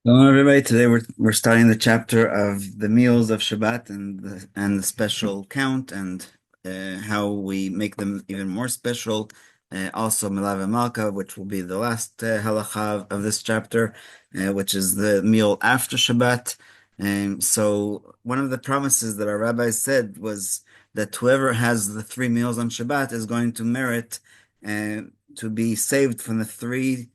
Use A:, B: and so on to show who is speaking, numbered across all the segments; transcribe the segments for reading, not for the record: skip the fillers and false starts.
A: Hello, everybody. Today we're starting the chapter of the meals of Shabbat and the special count and how we make them even more special. Also, Milav and Malka, which will be the last halacha of this chapter, which is the meal after Shabbat. So one of the promises that our rabbis said was that whoever has the three meals on Shabbat is going to merit uh, to be saved from the three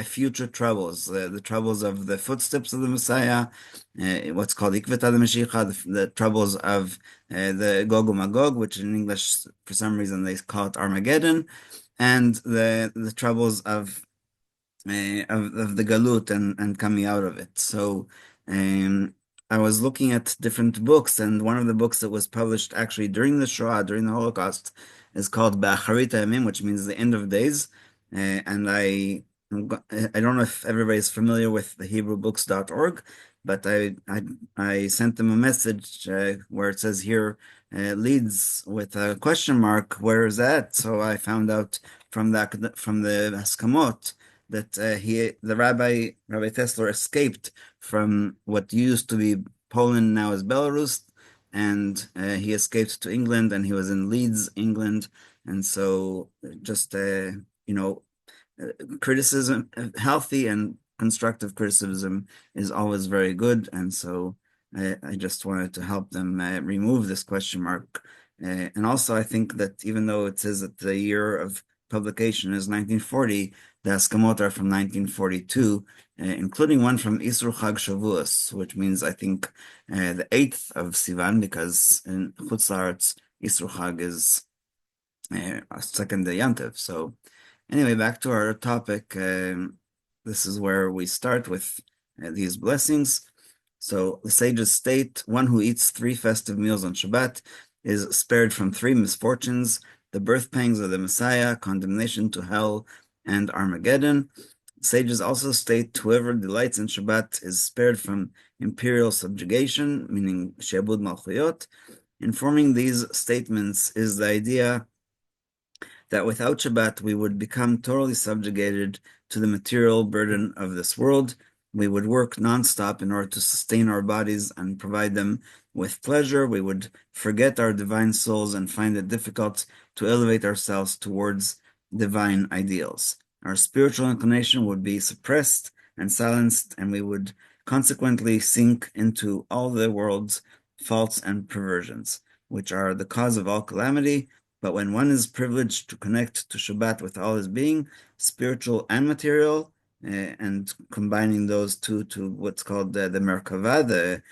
A: future troubles, the troubles of the footsteps of the Messiah, what's called Ikveta the Mashiach, the troubles of the Gog and Magog, which in English, for some reason, they call it Armageddon, and the troubles of the Galut and coming out of it. So I was looking at different books, and one of the books that was published actually during the Shoah, during the Holocaust, is called Ba'acharit Hayamim, which means the end of days. And I don't know if everybody's familiar with the HebrewBooks.org, but I sent them a message where it says here leads with a question mark. Where is that? So I found out from the Haskamot that Rabbi Tesler escaped from what used to be Poland, now is Belarus, and he escaped to England, and he was in Leeds, England, and so just you know, criticism, healthy and constructive criticism is always very good, and so I just wanted to help them remove this question mark. And also, I think that even though it says that the year of publication is 1940, the Askamot are from 1942, including one from Isru Chag Shavuos, which means I think the 8th of Sivan, because in Chutz La'aretz, Isru Chag is second day Yantiv. So anyway, back to our topic. This is where we start with these blessings. So the sages state, one who eats three festive meals on Shabbat is spared from three misfortunes: the birth pangs of the Messiah, condemnation to hell, and Armageddon. Sages also state whoever delights in Shabbat is spared from imperial subjugation, meaning Shebud Malchuyot. Informing these statements is the idea that without Shabbat we would become totally subjugated to the material burden of this world. We would work nonstop in order to sustain our bodies and provide them with pleasure. We would forget our divine souls and find it difficult to elevate ourselves towards divine ideals. Our spiritual inclination would be suppressed and silenced, and we would consequently sink into all the world's faults and perversions, which are the cause of all calamity. But when one is privileged to connect to Shabbat with all his being, spiritual and material, and combining those two to what's called the Merkava,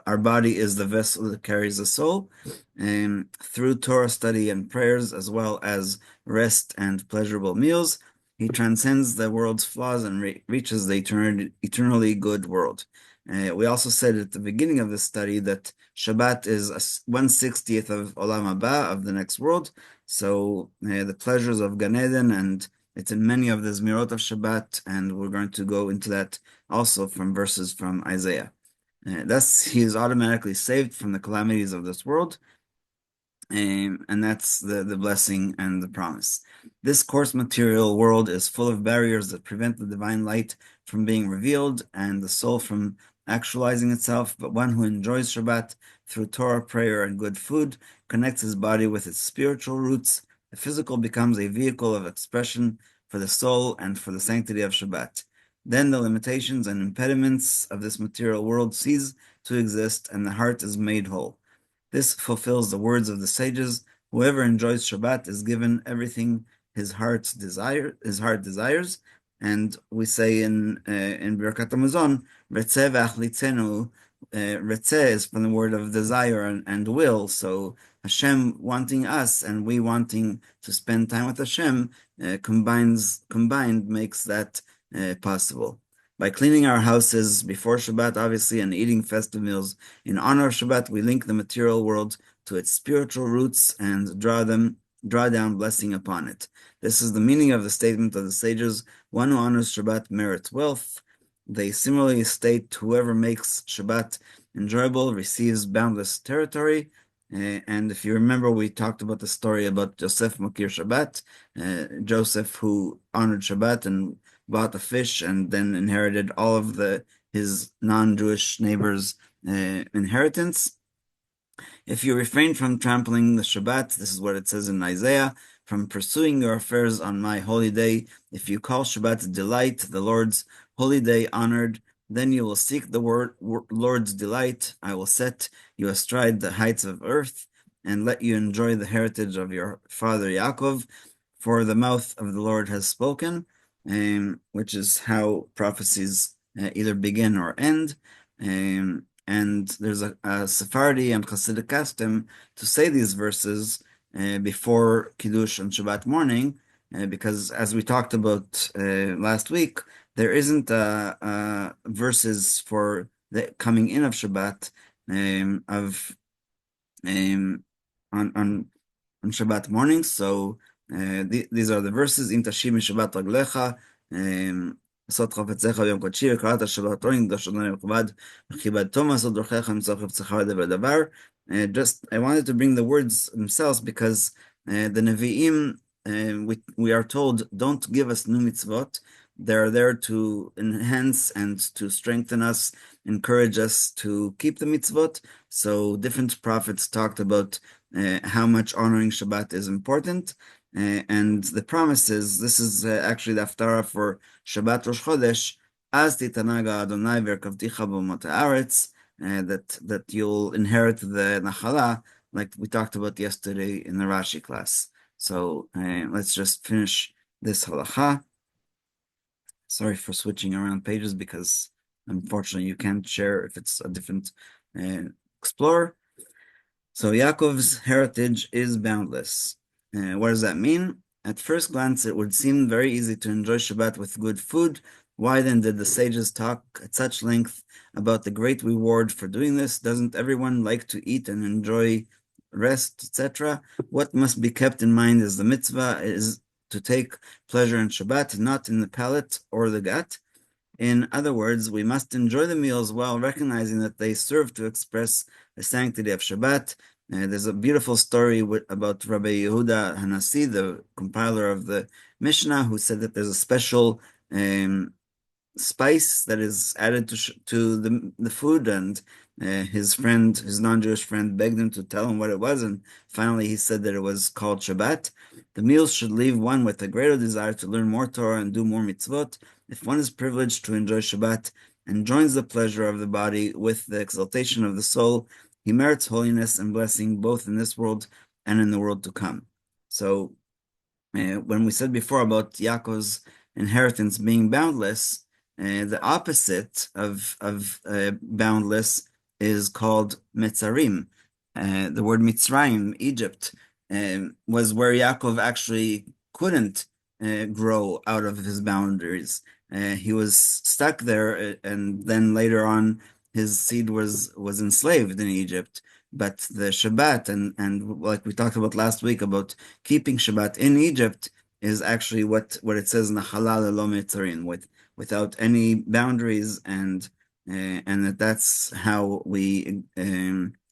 A: our body is the vessel that carries the soul, through Torah study and prayers, as well as rest and pleasurable meals, he transcends the world's flaws and reaches the eternally good world. We also said at the beginning of the study that Shabbat is 1/60th of Olam Haba, of the next world. So the pleasures of Gan Eden, and it's in many of the Zmirot of Shabbat, and we're going to go into that also from verses from Isaiah. Thus, he is automatically saved from the calamities of this world, and that's the blessing and the promise. This coarse material world is full of barriers that prevent the divine light from being revealed and the soul from actualizing itself, but one who enjoys Shabbat through Torah, prayer, and good food connects his body with its spiritual roots. The physical becomes a vehicle of expression for the soul and for the sanctity of Shabbat. Then the limitations and impediments of this material world cease to exist, and the heart is made whole. This fulfills the words of the sages: whoever enjoys Shabbat is given everything his heart desires. And we say in Birkat Hamazon, Retzeh v'achlitzenu. Retzeh is from the word of desire and will. So Hashem wanting us and we wanting to spend time with Hashem combined makes that possible. By cleaning our houses before Shabbat, obviously, and eating festive meals in honor of Shabbat, we link the material world to its spiritual roots and draw down blessing upon it. This is the meaning of the statement of the sages: one who honors Shabbat merits wealth. They similarly state whoever makes Shabbat enjoyable receives boundless territory. And if you remember, we talked about the story about Joseph Makir Shabbat, Joseph who honored Shabbat and bought a fish and then inherited all of his non-Jewish neighbors' inheritance. If you refrain from trampling the Shabbat, this is what it says in Isaiah, from pursuing your affairs on my holy day, if you call Shabbat delight, the Lord's holy day honored, then you will seek the Lord's delight. I will set you astride the heights of earth and let you enjoy the heritage of your father Yaakov, for the mouth of the Lord has spoken, which is how prophecies either begin or end. And there's a Sephardi and Hasidic custom to say these verses before Kiddush on Shabbat morning, because as we talked about last week, there isn't verses for the coming in of Shabbat of on Shabbat morning. So these are the verses. Im tashim Shabbat raglecha, לעשות חפציך ביום קודשי, וקראת Shabbat Torah, קדוש אדוני מכובד, וכיבדתו מעשות דרכיך, מצוא חפציך לדבר דבר. Just, I wanted to bring the words themselves because the Nevi'im, we are told, don't give us new mitzvot. They're there to enhance and to strengthen us, encourage us to keep the mitzvot. So different prophets talked about how much honoring Shabbat is important. And the promise is, this is actually the Haftarah for Shabbat Rosh Chodesh, Az titanaga Adonai v'erkavticha b'mot haaretz, that you'll inherit the Nachala, like we talked about yesterday in the Rashi class. So let's just finish this halacha. Sorry for switching around pages because unfortunately you can't share if it's a different explorer. So Yaakov's heritage is boundless. What does that mean? At first glance, it would seem very easy to enjoy Shabbat with good food. Why then did the sages talk at such length about the great reward for doing this? Doesn't everyone like to eat and enjoy rest, etc.? What must be kept in mind is the mitzvah is to take pleasure in Shabbat, not in the palate or the gut. In other words, we must enjoy the meals while recognizing that they serve to express the sanctity of Shabbat. There's a beautiful story about Rabbi Yehuda Hanasi, the compiler of the Mishnah, who said that there's a special spice that is added to the food, and his non-Jewish friend, begged him to tell him what it was, and finally he said that it was called Shabbat. The meals should leave one with a greater desire to learn more Torah and do more mitzvot. If one is privileged to enjoy Shabbat and joins the pleasure of the body with the exaltation of the soul, he merits holiness and blessing both in this world and in the world to come. So when we said before about Yaakov's inheritance being boundless, the opposite of boundless is called Mitzarim. The word Mitzrayim, Egypt, was where Yaakov actually couldn't grow out of his boundaries. He was stuck there, and then later on, his seed was enslaved in Egypt. But the Shabbat, and like we talked about last week about keeping Shabbat in Egypt, is actually what it says in the Halal Lo Mitzarim, without any boundaries, and that's how we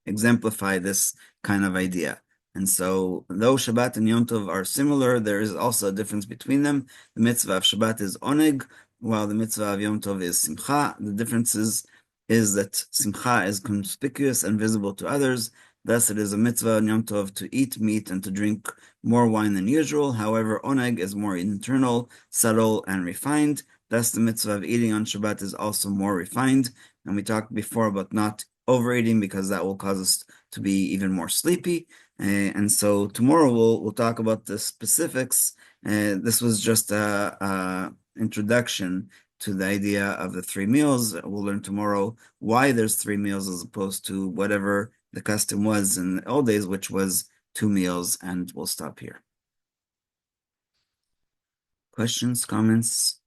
A: exemplify this kind of idea. And so, though Shabbat and Yom Tov are similar, there is also a difference between them. The mitzvah of Shabbat is oneg, while the mitzvah of Yom Tov is simcha. The difference is that simcha is conspicuous and visible to others. Thus, it is a mitzvah in Yom Tov to eat meat and to drink more wine than usual. However, oneg is more internal, subtle, and refined. Thus, the mitzvah of eating on Shabbat is also more refined. And we talked before about not overeating because that will cause us to be even more sleepy. And so tomorrow we'll talk about the specifics. This was just a introduction to the idea of the 3 meals. We'll learn tomorrow why there's 3 meals as opposed to whatever the custom was in the old days, which was 2 meals, and we'll stop here. Questions, comments?